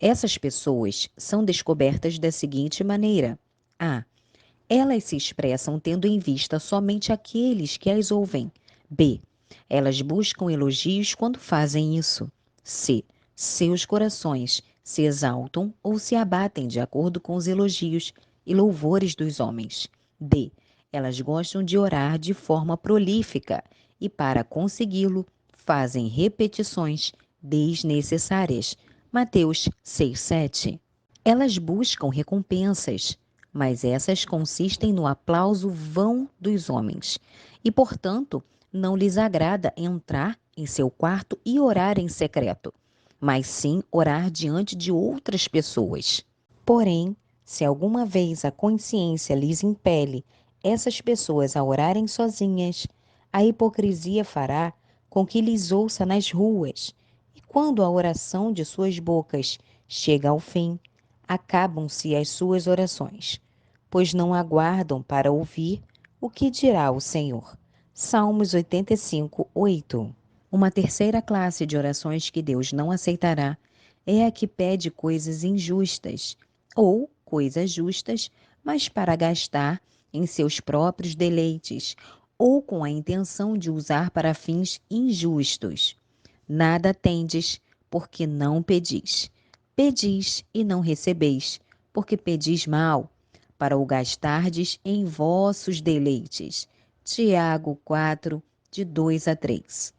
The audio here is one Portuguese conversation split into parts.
Essas pessoas são descobertas da seguinte maneira: A. Elas se expressam tendo em vista somente aqueles que as ouvem. B. Elas buscam elogios quando fazem isso. C. Seus corações se exaltam ou se abatem de acordo com os elogios e louvores dos homens. D. Elas gostam de orar de forma prolífica e, para consegui-lo, fazem repetições desnecessárias. Mateus 6:7. Elas buscam recompensas, mas essas consistem no aplauso vão dos homens. E, portanto, não lhes agrada entrar em seu quarto e orar em secreto, mas sim orar diante de outras pessoas. Porém, se alguma vez a consciência lhes impele essas pessoas a orarem sozinhas, a hipocrisia fará com que lhes ouça nas ruas, e quando a oração de suas bocas chega ao fim, acabam-se as suas orações, pois não aguardam para ouvir o que dirá o Senhor. Salmos 85:8. Uma terceira classe de orações que Deus não aceitará é a que pede coisas injustas, ou coisas justas, mas para gastar em seus próprios deleites, ou com a intenção de usar para fins injustos. Nada tendes, porque não pedis. Pedis e não recebeis, porque pedis mal, para o gastardes em vossos deleites. Tiago 4, de 2 a 3.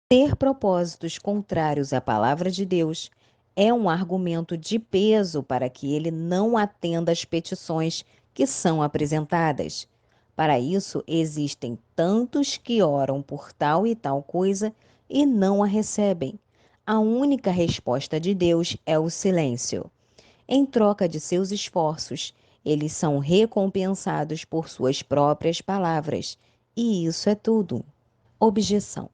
Ter propósitos contrários à palavra de Deus é um argumento de peso para que ele não atenda às petições que são apresentadas. Para isso, existem tantos que oram por tal e tal coisa e não a recebem. A única resposta de Deus é o silêncio. Em troca de seus esforços, eles são recompensados por suas próprias palavras. E isso é tudo. Objeção.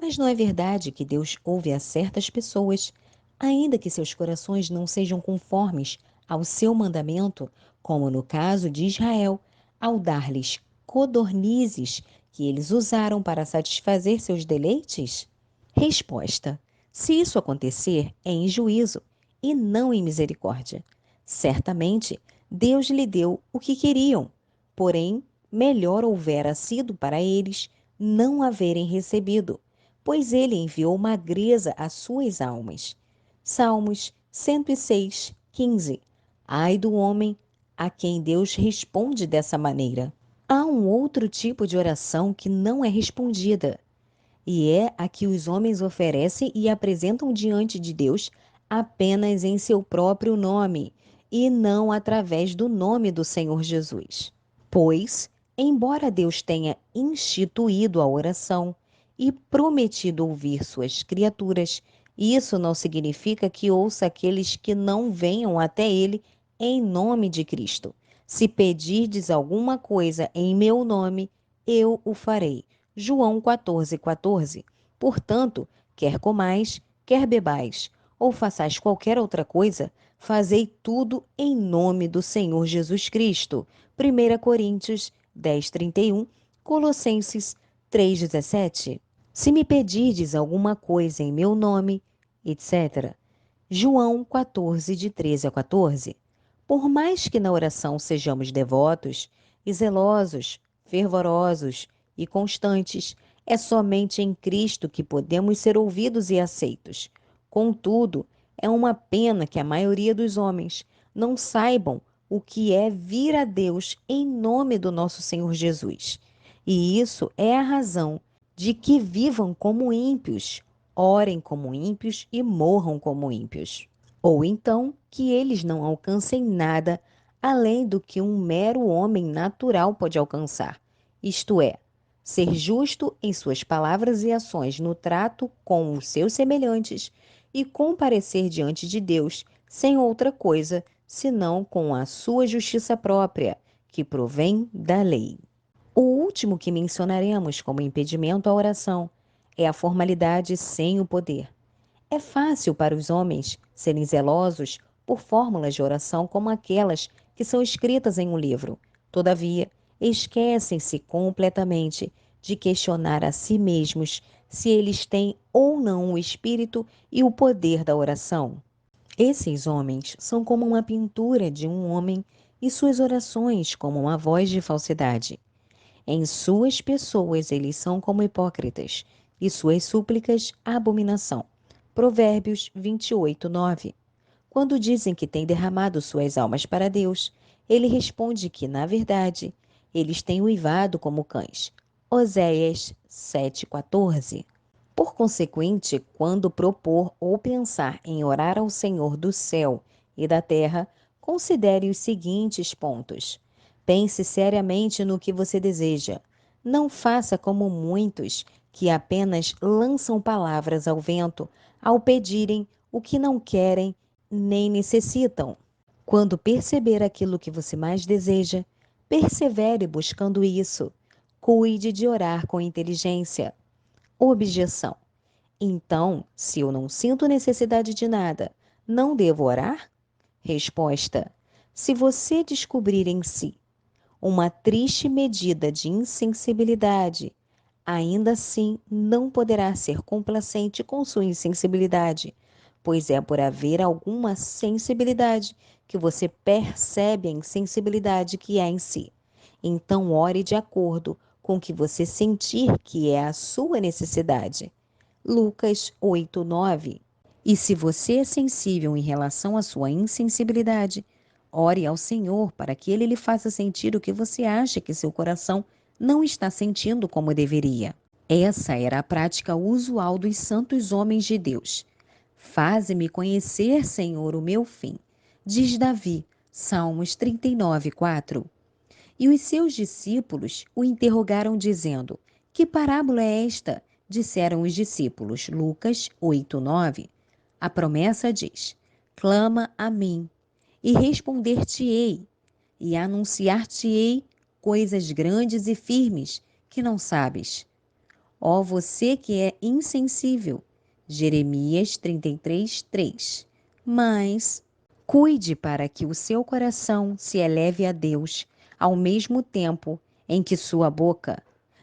Mas não é verdade que Deus ouve a certas pessoas, ainda que seus corações não sejam conformes ao seu mandamento, como no caso de Israel, ao dar-lhes codornizes que eles usaram para satisfazer seus deleites? Resposta: se isso acontecer, é em juízo e não em misericórdia. Certamente, Deus lhe deu o que queriam, porém, melhor houvera sido para eles não haverem recebido, pois ele enviou magreza às suas almas. Salmos 106:15. Ai do homem a quem Deus responde dessa maneira. Há um outro tipo de oração que não é respondida, e é a que os homens oferecem e apresentam diante de Deus apenas em seu próprio nome, e não através do nome do Senhor Jesus. Pois, embora Deus tenha instituído a oração e prometido ouvir suas criaturas, isso não significa que ouça aqueles que não venham até Ele em nome de Cristo. Se pedirdes alguma coisa em meu nome, eu o farei. João 14:14. Portanto, quer comais, quer bebais, ou façais qualquer outra coisa, fazei tudo em nome do Senhor Jesus Cristo. 1 Coríntios 10:31, Colossenses 3:17. Se me pedirdes alguma coisa em meu nome, etc. João 14, de 13 a 14. Por mais que na oração sejamos devotos e zelosos, fervorosos e constantes, é somente em Cristo que podemos ser ouvidos e aceitos. Contudo, é uma pena que a maioria dos homens não saibam o que é vir a Deus em nome do nosso Senhor Jesus. E isso é a razão de que vivam como ímpios, orem como ímpios e morram como ímpios. Ou então que eles não alcancem nada além do que um mero homem natural pode alcançar, isto é, ser justo em suas palavras e ações no trato com os seus semelhantes e comparecer diante de Deus sem outra coisa senão com a sua justiça própria, que provém da lei. O último que mencionaremos como impedimento à oração é a formalidade sem o poder. É fácil para os homens serem zelosos por fórmulas de oração como aquelas que são escritas em um livro. Todavia, esquecem-se completamente de questionar a si mesmos se eles têm ou não o espírito e o poder da oração. Esses homens são como uma pintura de um homem e suas orações como uma voz de falsidade. Em suas pessoas eles são como hipócritas e suas súplicas abominação. Provérbios 28:9. Quando dizem que têm derramado suas almas para Deus, ele responde que, na verdade, eles têm uivado como cães. Oséias 7:14. Por consequente, quando propor ou pensar em orar ao Senhor do céu e da terra, considere os seguintes pontos. Pense seriamente no que você deseja. Não faça como muitos que apenas lançam palavras ao vento ao pedirem o que não querem nem necessitam. Quando perceber aquilo que você mais deseja, persevere buscando isso. Cuide de orar com inteligência. Objeção. Então, se eu não sinto necessidade de nada, não devo orar? Resposta. Se você descobrir em si uma triste medida de insensibilidade, ainda assim não poderá ser complacente com sua insensibilidade, pois é por haver alguma sensibilidade que você percebe a insensibilidade que há em si. Então, ore de acordo com o que você sentir que é a sua necessidade. Lucas 8:9. E se você é sensível em relação à sua insensibilidade, ore ao Senhor para que Ele lhe faça sentir o que você acha que seu coração não está sentindo como deveria. Essa era a prática usual dos santos homens de Deus. Faze-me conhecer, Senhor, o meu fim, diz Davi, Salmos 39:4. E os seus discípulos o interrogaram, dizendo: Que parábola é esta? Disseram os discípulos. Lucas 8:9. A promessa diz: Clama a mim, e responder-te-ei, e anunciar-te-ei coisas grandes e firmes que não sabes. Ó você que é insensível. Jeremias 33:3. Mas cuide para que o seu coração se eleve a Deus, ao mesmo tempo em que sua boca.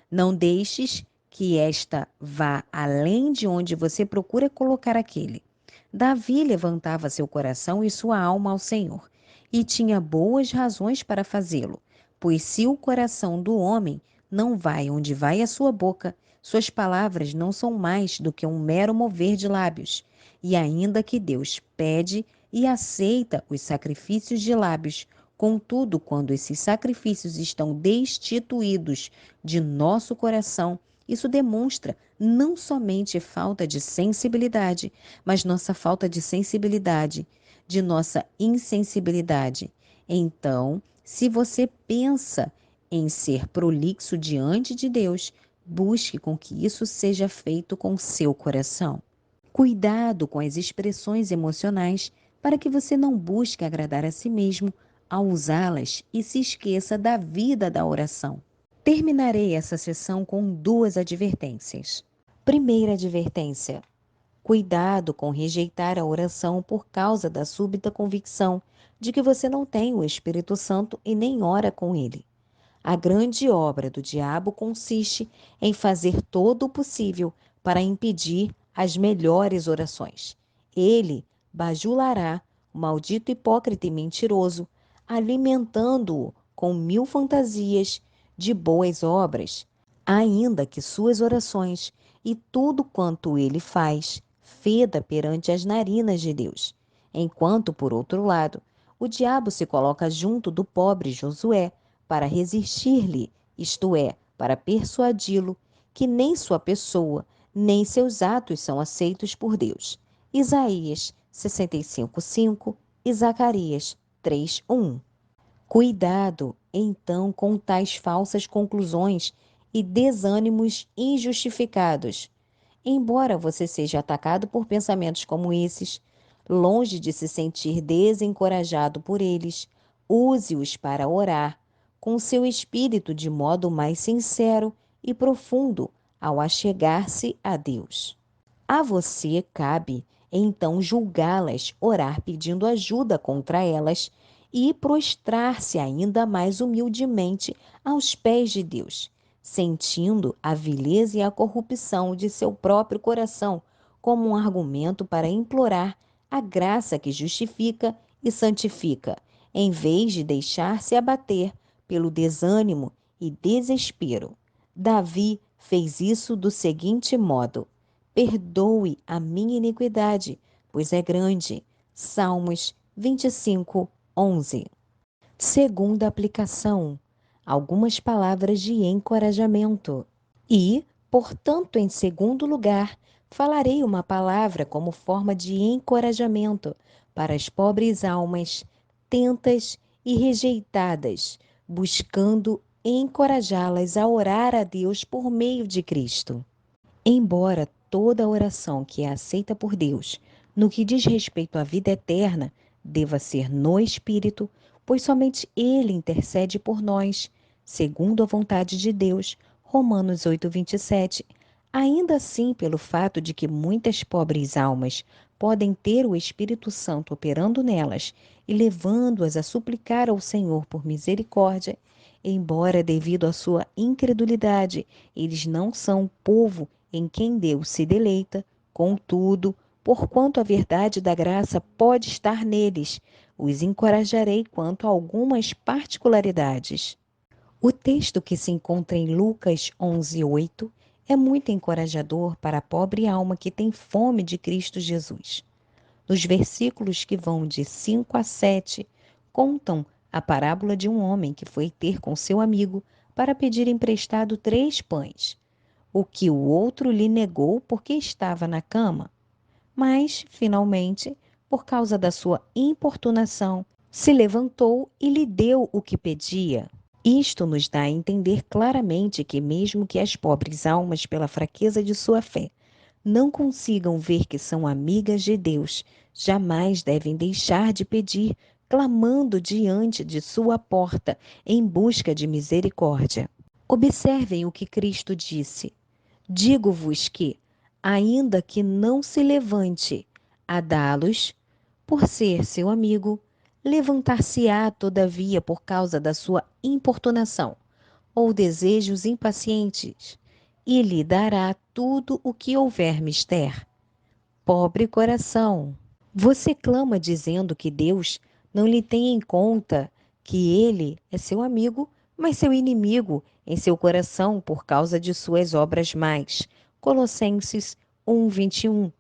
Não deixes que esta vá além de onde você procura colocar aquele. Davi levantava seu coração e sua alma ao Senhor, e tinha boas razões para fazê-lo, pois se o coração do homem não vai onde vai a sua boca, suas palavras não são mais do que um mero mover de lábios. E ainda que Deus pede e aceita os sacrifícios de lábios, contudo, quando esses sacrifícios estão destituídos de nosso coração, isso demonstra não somente falta de sensibilidade, mas nossa falta de sensibilidade, de nossa insensibilidade. Então, se você pensa em ser prolixo diante de Deus, busque com que isso seja feito com seu coração. Cuidado com as expressões emocionais para que você não busque agradar a si mesmo ao usá-las e se esqueça da vida da oração. Terminarei essa sessão com duas advertências. Primeira advertência: cuidado com rejeitar a oração por causa da súbita convicção de que você não tem o Espírito Santo e nem ora com ele. A grande obra do diabo consiste em fazer todo o possível para impedir as melhores orações. Ele bajulará o maldito hipócrita e mentiroso, alimentando-o com mil fantasias de boas obras, ainda que suas orações e tudo quanto ele faz feda perante as narinas de Deus. Enquanto, por outro lado, o diabo se coloca junto do pobre Josué para resistir-lhe, isto é, para persuadi-lo que nem sua pessoa, nem seus atos são aceitos por Deus. Isaías 65:5 e Zacarias 3:1. Cuidado, então, com tais falsas conclusões e desânimos injustificados. Embora você seja atacado por pensamentos como esses, longe de se sentir desencorajado por eles, use-os para orar com seu espírito de modo mais sincero e profundo ao achegar-se a Deus. A você cabe, então, julgá-las, orar pedindo ajuda contra elas e prostrar-se ainda mais humildemente aos pés de Deus, sentindo a vileza e a corrupção de seu próprio coração como um argumento para implorar a graça que justifica e santifica, em vez de deixar-se abater pelo desânimo e desespero. Davi fez isso do seguinte modo: perdoe a minha iniquidade, pois é grande. Salmos 25, 11. Segunda aplicação: algumas palavras de encorajamento. E, portanto, em segundo lugar, falarei uma palavra como forma de encorajamento para as pobres almas, tentas e rejeitadas, buscando encorajá-las a orar a Deus por meio de Cristo. Embora toda oração que é aceita por Deus, no que diz respeito à vida eterna, deva ser no Espírito, pois somente Ele intercede por nós, segundo a vontade de Deus. Romanos 8:27. Ainda assim, pelo fato de que muitas pobres almas podem ter o Espírito Santo operando nelas e levando-as a suplicar ao Senhor por misericórdia, embora devido à sua incredulidade, eles não são povo em quem Deus se deleita, contudo, porquanto a verdade da graça pode estar neles, os encorajarei quanto a algumas particularidades. O texto que se encontra em Lucas 11:8 é muito encorajador para a pobre alma que tem fome de Cristo Jesus. Nos versículos que vão de 5 a 7, contam a parábola de um homem que foi ter com seu amigo para pedir emprestado 3 pães, o que o outro lhe negou porque estava na cama. Mas, finalmente, por causa da sua importunação, se levantou e lhe deu o que pedia. Isto nos dá a entender claramente que, mesmo que as pobres almas, pela fraqueza de sua fé, não consigam ver que são amigas de Deus, jamais devem deixar de pedir, clamando diante de sua porta, em busca de misericórdia. Observem o que Cristo disse: digo-vos que, ainda que não se levante a dá-los, por ser seu amigo, levantar-se-á, todavia, por causa da sua importunação ou desejos impacientes, e lhe dará tudo o que houver mister. Pobre coração! Você clama dizendo que Deus não lhe tem em conta que ele é seu amigo, mas seu inimigo em seu coração por causa de suas obras más. Colossenses 1:21.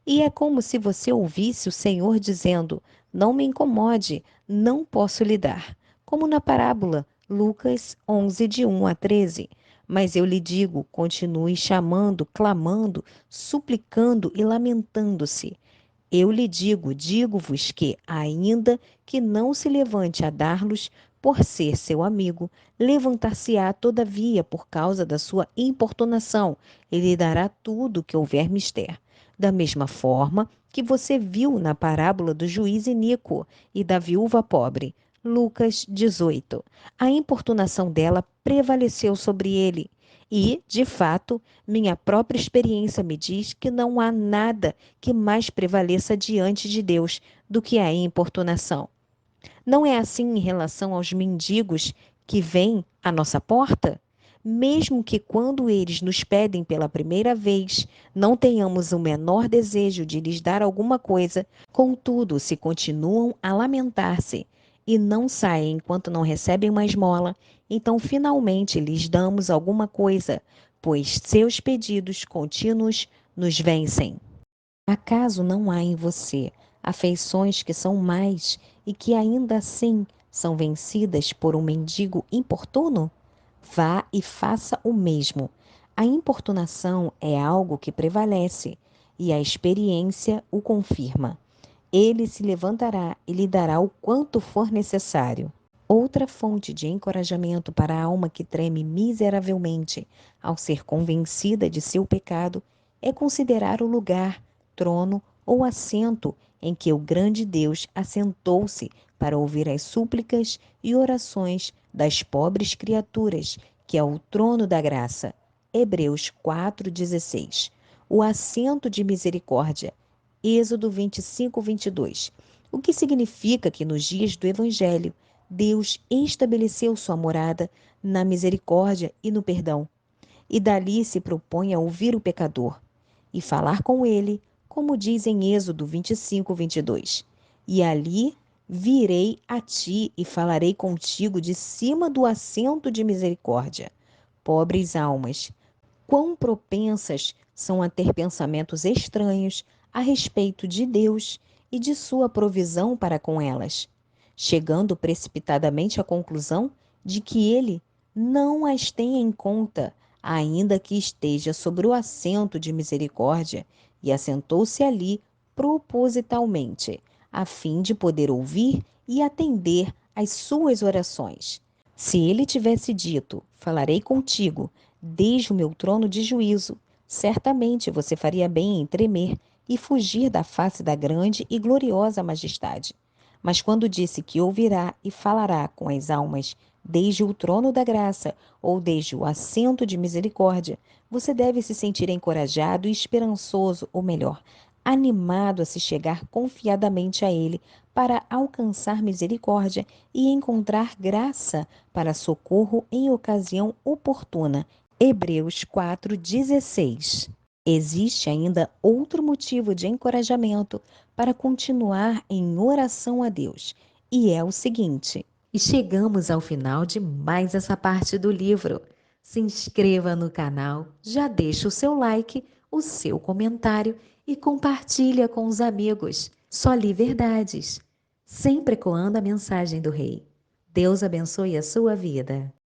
E é como se você ouvisse o Senhor dizendo: não me incomode, não posso lhe dar. Como na parábola, Lucas 11, de 1 a 13. Mas eu lhe digo, continue chamando, clamando, suplicando e lamentando-se. Eu lhe digo, digo-vos que, ainda que não se levante a dar-los, por ser seu amigo, levantar-se-á todavia por causa da sua importunação, e lhe dará tudo o que houver mister. Da mesma forma que você viu na parábola do juiz iníquo e da viúva pobre, Lucas 18. A importunação dela prevaleceu sobre ele. E, de fato, minha própria experiência me diz que não há nada que mais prevaleça diante de Deus do que a importunação. Não é assim em relação aos mendigos que vêm à nossa porta? Mesmo que quando eles nos pedem pela primeira vez, não tenhamos o menor desejo de lhes dar alguma coisa, contudo, se continuam a lamentar-se e não saem enquanto não recebem uma esmola, então finalmente lhes damos alguma coisa, pois seus pedidos contínuos nos vencem. Acaso não há em você afeições que são mais e que ainda assim são vencidas por um mendigo importuno? Vá e faça o mesmo. A importunação é algo que prevalece e a experiência o confirma. Ele se levantará e lhe dará o quanto for necessário. Outra fonte de encorajamento para a alma que treme miseravelmente ao ser convencida de seu pecado é considerar o lugar, trono ou assento em que o grande Deus assentou-se para ouvir as súplicas e orações das pobres criaturas, que é o trono da graça. Hebreus 4:16. O assento de misericórdia. Êxodo 25:22. O que significa que nos dias do Evangelho, Deus estabeleceu sua morada na misericórdia e no perdão, e dali se propõe a ouvir o pecador e falar com ele como diz em Êxodo 25:22. E ali virei a ti e falarei contigo de cima do assento de misericórdia. Pobres almas, quão propensas são a ter pensamentos estranhos a respeito de Deus e de sua provisão para com elas, chegando precipitadamente à conclusão de que ele não as tem em conta, ainda que esteja sobre o assento de misericórdia, e assentou-se ali propositalmente, a fim de poder ouvir e atender às suas orações. Se ele tivesse dito: falarei contigo desde o meu trono de juízo, certamente você faria bem em tremer e fugir da face da grande e gloriosa majestade. Mas quando disse que ouvirá e falará com as almas desde o trono da graça ou desde o assento de misericórdia, você deve se sentir encorajado e esperançoso, ou melhor, animado a se chegar confiadamente a ele para alcançar misericórdia e encontrar graça para socorro em ocasião oportuna. Hebreus 4:16. Existe ainda outro motivo de encorajamento para continuar em oração a Deus, e é o seguinte: e chegamos ao final de mais essa parte do livro. Se inscreva no canal, já deixa o seu like, o seu comentário e compartilha com os amigos. Só li verdades, sempre ecoando a mensagem do Rei. Deus abençoe a sua vida.